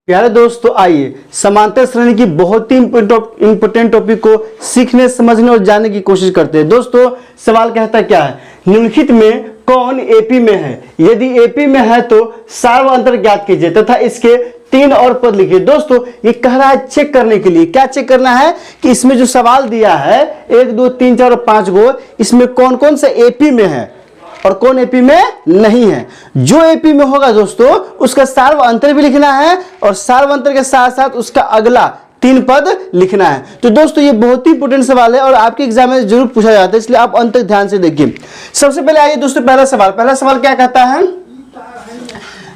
प्यारे दोस्तों, आइए समांतर श्रेणी की बहुत ही इंपोर्टेंट टॉपिक को सीखने, समझने और जानने की कोशिश करते हैं। दोस्तों, सवाल कहता क्या है, निम्नलिखित में कौन एपी में है? यदि एपी में है तो सार्वअंतर ज्ञात कीजिए तथा इसके 3 और पद लिखिए। दोस्तों, ये कह रहा है चेक करने के लिए। क्या चेक करना है कि इसमें जो सवाल दिया है 1 2 3 4 और 5 गो, इसमें कौन कौन सा एपी में है और कौन एपी में नहीं है। जो एपी में होगा दोस्तों, उसका सार्वअंतर भी लिखना है और सार्वअंतर के साथ साथ उसका अगला 3 पद लिखना है। तो दोस्तों, ये बहुत ही इंपोर्टेंट सवाल है और आपके एग्जाम में जरूर पूछा जाता है, इसलिए आप अंत तक ध्यान से देखिए। सबसे पहले आइए दोस्तों, पहला सवाल क्या कहता है?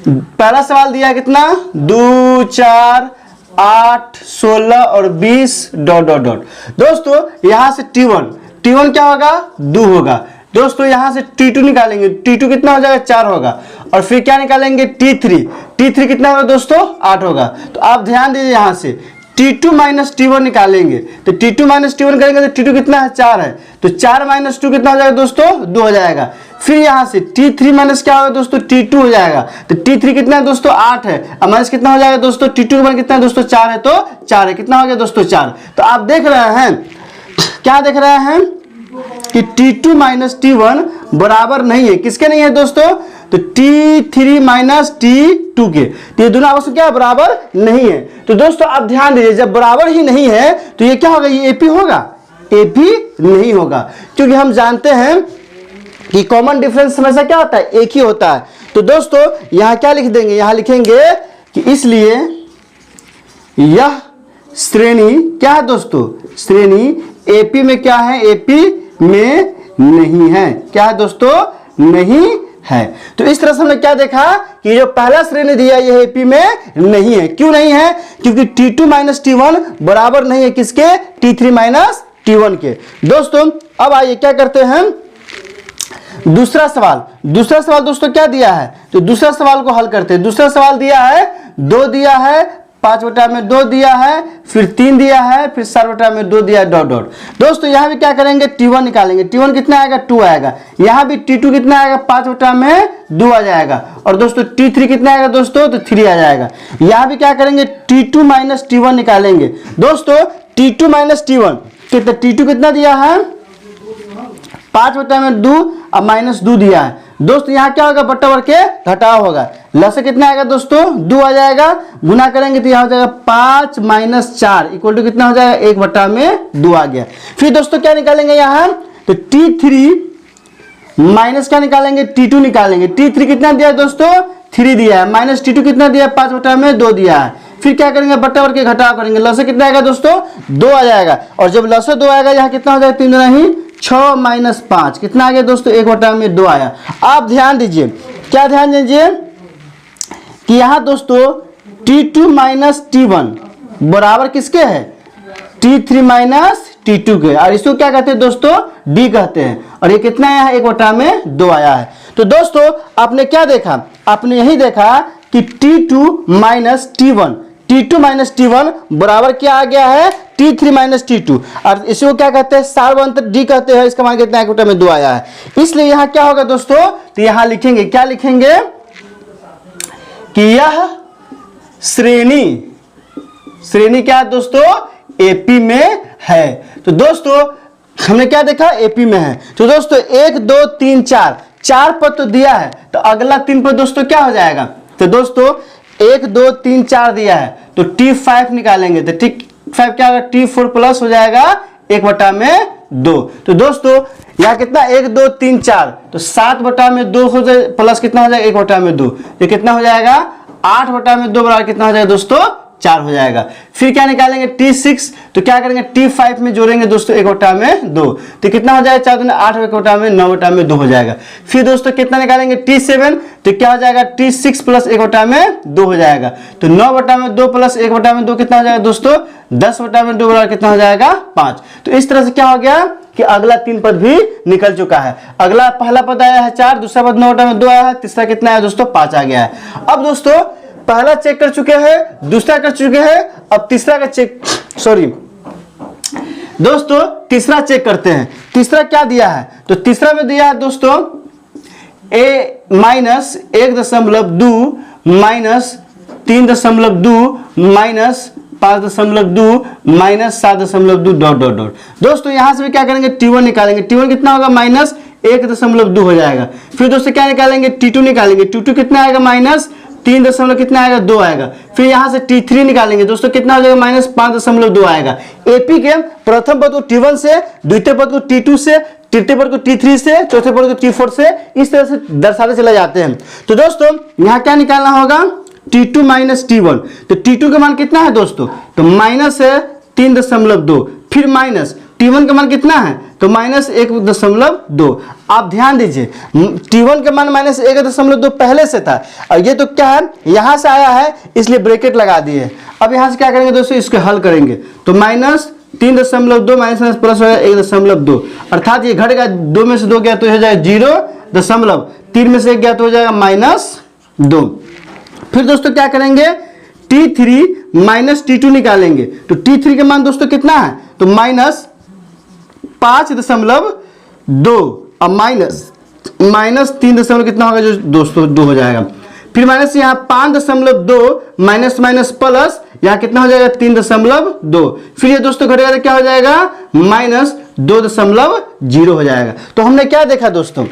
पहला सवाल दिया कितना, 2 4 8 16 और 20 ... दोस्तों, यहां से T1 क्या होगा, 2 होगा। दोस्तों, यहां से T2 निकालेंगे, T2 कितना हो जाएगा, 4 होगा। और फिर क्या निकालेंगे, T3 कितना होगा दोस्तों, 8 होगा। तो आप ध्यान दीजिए, यहां से T2 माइनस T1 निकालेंगे तो T2 माइनस T1 करेंगे तो T2 कितना है, 4 है। तो 4 माइनस 2 कितना हो जाएगा दोस्तों, 2 हो जाएगा। फिर यहां से T3 माइनस क्या होगा दोस्तों, T2 हो जाएगा। तो T3 कितना है दोस्तों, 8 है। अब माइनस कितना हो जाएगा दोस्तों, T2 के मान कितना है दोस्तों, 4 है। तो 4 है, कितना हो गया दोस्तों, 4। तो आप देख रहे हैं, क्या देख रहे हैं कि T2 माइनस T1 बराबर नहीं है। किसके नहीं है दोस्तों, तो T3 माइनस T2 के। तो ये दोनों आपस में क्या बराबर नहीं है। तो दोस्तों, आप ध्यान दीजिए, जब बराबर ही नहीं है तो ये क्या होगा, ये एपी होगा, एपी नहीं होगा। क्योंकि हम जानते हैं कि कॉमन डिफरेंस हमेशा क्या होता है, एक ही होता है। तो दोस्तों, यहां क्या लिख देंगे, यहां लिखेंगे कि इसलिए यह श्रेणी क्या है दोस्तों, श्रेणी एपी में क्या है, एपी में नहीं है। क्या है दोस्तों, नहीं है। तो इस तरह से हमने क्या देखा कि जो पहला श्रेणी दिया यह एपी में नहीं है। क्यों नहीं है, क्योंकि T2 माइनस T1 बराबर नहीं है किसके, T3 माइनस T1 के। दोस्तों, अब आइए क्या करते हैं, दूसरा सवाल दोस्तों क्या दिया है, तो दूसरा सवाल को हल करते हैं। दूसरा सवाल दिया है 2 दिया है, 5/2 दिया है, फिर 3 दिया है, फिर 4/2 दिया है ... दोस्तों, यहां भी क्या करेंगे, T1 निकालेंगे। T1 कितना आएगा, 2 आएगा। यहां भी T2 कितना आएगा, 5/2 आ जाएगा। और दोस्तों T3 कितना आएगा दोस्तों, तो 3 आ जाएगा। यहां भी क्या करेंगे, T2 माइनस T1 निकालेंगे। दोस्तों, T2 माइनस T1 कितना, T2 कितना दिया है, 5/2 अब -2 दिया है। दोस्तों, यहाँ क्या होगा, बट्टा बढ़ के घटाव होगा। लसे कितना आएगा दोस्तों, 2 आ जाएगा। गुना करेंगे तो यहाँ हो जाएगा 5 - 4 इक्वल टू कितना हो जाएगा, 1/2 आ गया। फिर दोस्तों क्या निकालेंगे यहाँ, तो T3 माइनस क्या निकालेंगे, T2 निकालेंगे। T3 कितना दिया है दोस्तों, 3 दिया है, माइनस T2 कितना दिया है, 5/2 दिया है। फिर क्या करेंगे, बट्टा बढ़ के घटाव करेंगे। लसे कितना आएगा दोस्तों, 2 आ जाएगा। और जब लसे 2 आएगा, यहाँ कितना हो जाएगा, 3 दूना ही 6 - 5 कितना आ गया दोस्तों, 1/2 आया। आप ध्यान दीजिए, क्या ध्यान दीजिए कि यहाँ दोस्तों T2 माइनस T1 बराबर किसके है, T3 माइनस T2 के। और इसको क्या कहते हैं दोस्तों, D कहते हैं। और ये कितना आया है, 1/2 आया है। तो दोस्तों, आपने क्या देखा, आपने यही देखा कि T2 माइनस T1 बराबर क्या आ गया है, T3 माइनस T2। और इसको क्या कहते हैं, सार्वअंतर D कहते हैं। इसका मान कितना है, 1/2 आया है। इसलिए यहाँ क्या होगा दोस्तों, तो यहाँ लिखेंगे, क्या लिखेंगे कि यह श्रेणी क्या है दोस्तों, एपी में है। तो दोस्तों, हमने क्या देखा, एपी में है। तो दोस्तों 1 2 3 4 पद तो दिया है, तो अगला 3 पद दोस्तों क्या हो जाएगा, तो दोस्तों 1 2 3 4 दिया है, तो T5 निकालेंगे तो T5 क्या होगा, T4 प्लस हो जाएगा 1/2। तो दोस्तों यहाँ कितना, 1 2 3 4, तो 7/2 हो जाए, प्लस कितना हो जाएगा, 1/2। ये कितना हो जाएगा, 8/2 बराबर कितना हो जाएगा दोस्तों, 4 हो जाएगा। फिर क्या निकालेंगे, T6, तो क्या करेंगे, T5 में जोड़ेंगे दोस्तों 1/2, तो कितना हो जाएगा, 4 दूनी 8 9/2 हो जाएगा। फिर दोस्तों कितना निकालेंगे, T7, तो क्या हो जाएगा, T6 प्लस 1/2 हो जाएगा। तो 9/2 प्लस 1/2 कितना हो जाएगा दोस्तों, 10/2 बराबर कितना हो जाएगा, 5। तो इस तरह से क्या हो गया कि अगला 3 पद भी निकल चुका है। अगला पहला पद आया है 4, दूसरा पद 9/2 आया है, तीसरा कितना आया दोस्तों, 5 आ गया है। अब दोस्तों पहला चेक कर चुके हैं, दूसरा कर चुके हैं, अब तीसरा का चेक, दोस्तों तीसरा चेक करते हैं। तीसरा क्या दिया है, तो तीसरा में दिया है दोस्तों A - 1.2 - 3.2 minus 5.2 minus 7.2 dot dot dot. दोस्तों यहाँ से भी क्या करेंगे, T1 निकालेंगे। T1 कितना होगा, माइनस 1.2 हो जाएगा। फिर दोस्तों क्या निकालेंगे, T2 निकालेंगे। T2 कितना आएगा, माइनस 3 दशमलव कितना आएगा, 2 आएगा। फिर यहाँ से T3 निकालेंगे दोस्तों, कितना हो जाएगा, माइनस 5.2 आएगा। एपी के प्रथम पद को T1 से, द्वितीय पद को T2 से, तृतीय पद को T3 से, चौथे पद को T4 से, इस तरह से दर्शाते चले जाते हैं। तो दोस्तों यहाँ क्या निकालना होगा, T2 माइनस T1। तो T2 का मान कितना है दोस्तों, तो माइनस है 3.2। फिर माइनस T1 का मान कितना है, तो माइनस 1.2। आप ध्यान दीजिए, T1 का मान माइनस 1.2 पहले से था, और ये तो क्या है, यहां से आया है, इसलिए ब्रैकेट लगा दिए। अब यहां से क्या करेंगे दोस्तों, इसको हल करेंगे। तो माइनस 3.2 माइनस माइनस प्लस हो जाएगा 1.2, अर्थात ये घट गया, 2 में से 2 गया तो हो जाएगा 0.3 में से 1 गया तो हो जाएगा -2। फिर दोस्तों क्या करेंगे, T3 माइनस T2 निकालेंगे। तो T3 का मान दोस्तों कितना है, तो माइनस 5.2 और माइनस 3 कितना होगा जो दोस्तों 2 हो जाएगा। फिर माइनस यहाँ 5.2 माइनस माइनस प्लस यहाँ कितना हो जाएगा 3.2। फिर ये दोस्तों घटेगा तो क्या हो जाएगा, माइनस 2.0 हो जाएगा। तो हमने क्या देखा दोस्तों,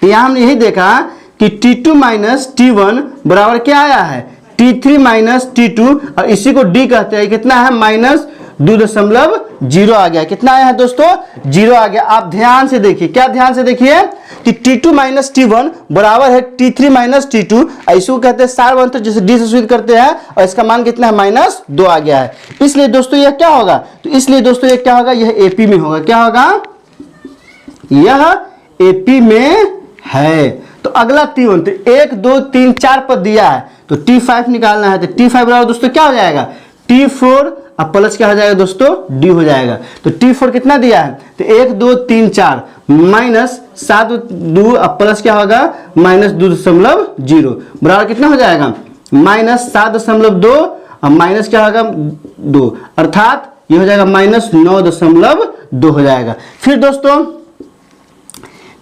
यहाँ हमने यही देखा कि T2 माइनस T1 बराबर क्या आया है, T3 माइनस T2, और इसी को D कहते हैं। कितना है, माइनस 2.0 आ गया। कितना आया है दोस्तों, 0 आ गया। आप ध्यान से देखिए, क्या ध्यान से देखिए कि T2 माइनस T1 बराबर है T3 माइनस T2, इसको कहते हैं सार्वभौमिक, जैसे D से सूचित करते हैं, और इसका मान कितना है, -2 आ गया है। इसलिए दोस्तों यह क्या होगा, तो इसलिए दोस्तों यह क्या होगा, यह एपी में होगा। क्या होगा, यह एपी में है। तो अगला T1, तो 1 2 3 4 पद दिया है, तो T5 निकालना है। तो T5 बराबर दोस्तों क्या हो जाएगा, T4 अब प्लस क्या हो जाएगा दोस्तों, D हो जाएगा। तो T4 कितना दिया है, तो 1 2 3 4 माइनस 7.2 अब प्लस क्या होगा, -2.0 बराबर कितना हो जाएगा, -7.2 और माइनस क्या होगा 2, अर्थात ये हो जाएगा -9.2 हो जाएगा। फिर दोस्तों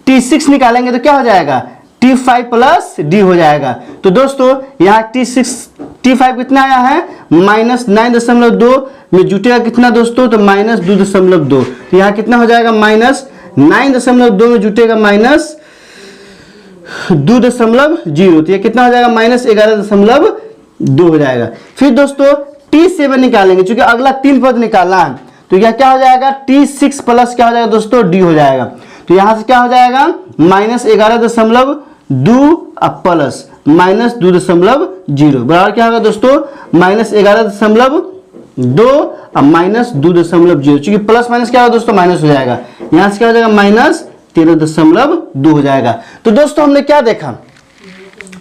T6 निकालेंगे तो क्या हो जाएगा, T5 प्लस D हो जाएगा। तो दोस्तों यहाँ T5 कितना आया है, -9.2 में जुटेगा कितना दोस्तों, तो -2.2। तो यहाँ कितना हो जाएगा, -9.2 में जुटेगा -2.0। तो ये कितना हो जाएगा, -11.2 हो जाएगा। फिर दोस्तों T7 निकालेंगे, क्योंकि अगला 3 पद निकालना है। तो यह क्या हो जाएगा, T6 प्लस क्या हो जाएगा दोस्तों, D हो जाएगा। तो यहां से क्या हो जाएगा, -11.2 अब प्लस -2.0 बराबर क्या होगा दोस्तों, -11.2 अब -2.0। चूंकि प्लस माइनस क्या होगा दोस्तों, माइनस हो जाएगा। यहां से क्या हो जाएगा, -13.2 हो जाएगा। तो दोस्तों हमने क्या देखा,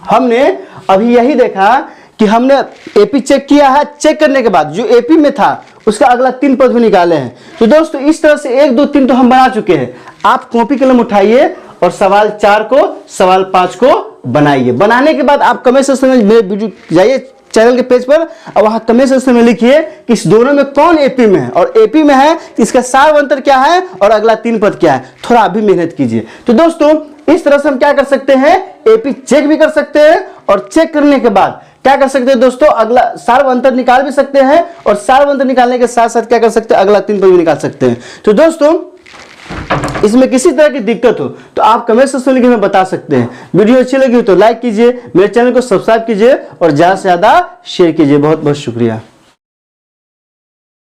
हमने अभी यही देखा कि हमने एपी चेक किया है, चेक करने के बाद जो एपी में था उसका अगला 3 पद भी निकाले हैं। तो दोस्तों इस तरह से 1 2 3 तो हम बना चुके हैं। आप कॉपी कलम उठाइए और सवाल 4 को, सवाल 5 को बनाइए। बनाने के बाद आप कमेंट सेक्शन में मेरे वीडियो जाइए चैनल के पेज पर, और वहां कमेंट सेक्शन में लिखिए कि इस दोनों में कौन एपी में है, और एपी में है इसका सार अंतर क्या है और अगला 3 पद क्या है। थोड़ा आप भी मेहनत कीजिए। तो दोस्तों इस तरह से हम क्या कर सकते हैं, एपी चेक भी कर सकते हैं, और चेक करने के बाद क्या कर सकते हैं दोस्तों, अगला सार्व अंतर निकाल भी सकते हैं, और सार्व अंतर निकालने के साथ साथ क्या कर सकते हैं, अगला 3 पद भी निकाल सकते हैं। तो दोस्तों इसमें किसी तरह की दिक्कत हो तो आप कमेंट सेक्शन में हमें बता सकते हैं। वीडियो अच्छी लगी हो तो लाइक कीजिए, मेरे चैनल को सब्सक्राइब कीजिए, और ज्यादा से ज्यादा शेयर कीजिए। बहुत बहुत शुक्रिया।